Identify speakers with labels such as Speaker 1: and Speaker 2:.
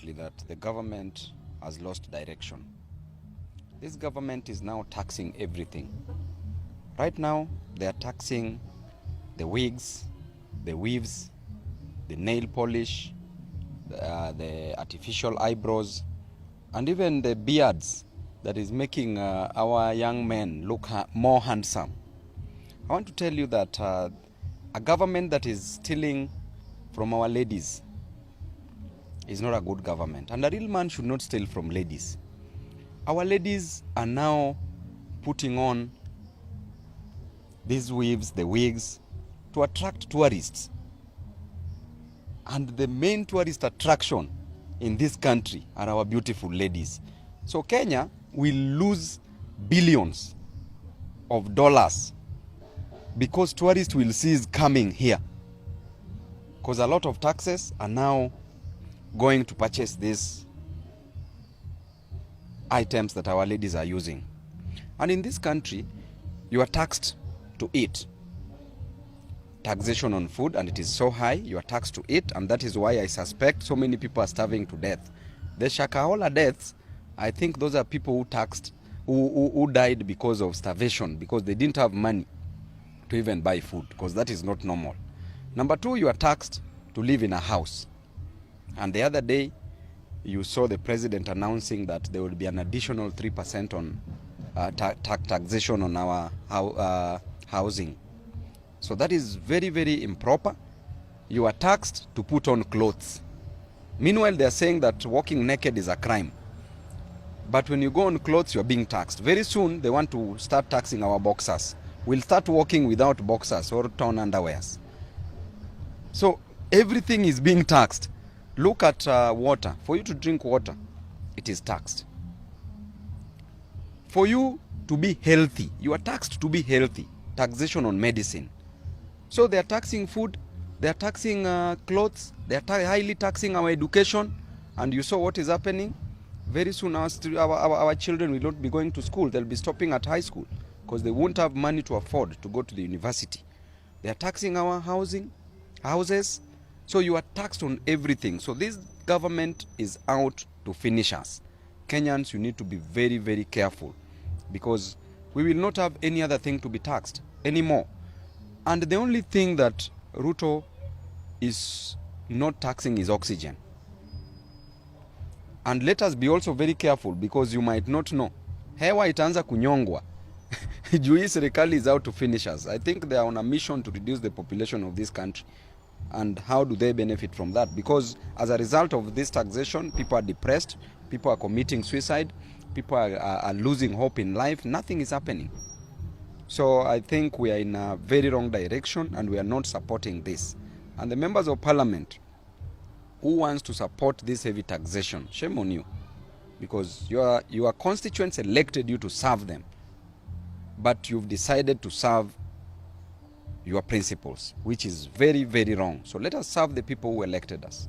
Speaker 1: recently that the government has lost direction. This government is now taxing everything. Right now, they are taxing the wigs, the weaves, the nail polish, the artificial eyebrows, and even the beards that is making our young men look more handsome. I want to tell you that a government that is stealing from our ladies is not a good government. And a real man should not steal from ladies. Our ladies are now putting on these weaves, the wigs, to attract tourists. And the main tourist attraction in this country are our beautiful ladies. So Kenya will lose billions of dollars because tourists will cease coming here. Because a lot of taxes are now going to purchase these items that our ladies are using. And in this country, you are taxed to eat. Taxation on food, and it is so high, you are taxed to eat, and that is why I suspect so many people are starving to death. The Shakahola deaths, I think those are people who died because of starvation, because they didn't have money to even buy food, because that is not normal. Number two, you are taxed to live in a house. And the other day, you saw the president announcing that there will be an additional 3% on taxation on our housing. So that is very, very improper. You are taxed to put on clothes. Meanwhile, they are saying that walking naked is a crime. But when you go on clothes, you are being taxed. Very soon, they want to start taxing our boxers. We'll start walking without boxers or torn underwears. So everything is being taxed. Look at water. For you to drink water, it is taxed. For you to be healthy, you are taxed to be healthy. Taxation on medicine. So they are taxing food, they are taxing clothes, they are highly taxing our education. And you saw what is happening. Very soon our children will not be going to school. They'll be stopping at high school because they won't have money to afford to go to the university. They are taxing our houses. So you are taxed on everything. So this government is out to finish us. Kenyans, you need to be very, very careful because we will not have any other thing to be taxed anymore. And the only thing that Ruto is not taxing is oxygen. And let us be also very careful because you might not know. Hewa itaanza kunyongwa. Juu hii serikali is out to finish us. I think they are on a mission to reduce the population of this country. And how do they benefit from that? Because as a result of this taxation, people are depressed, people are committing suicide, people are losing hope in life. Nothing is happening. So I think we are in a very wrong direction and we are not supporting this. And the members of parliament who wants to support this heavy taxation, shame on you. Because your constituents elected you to serve them. But you've decided to serve your principles, which is very, very wrong. So let us serve the people who elected us.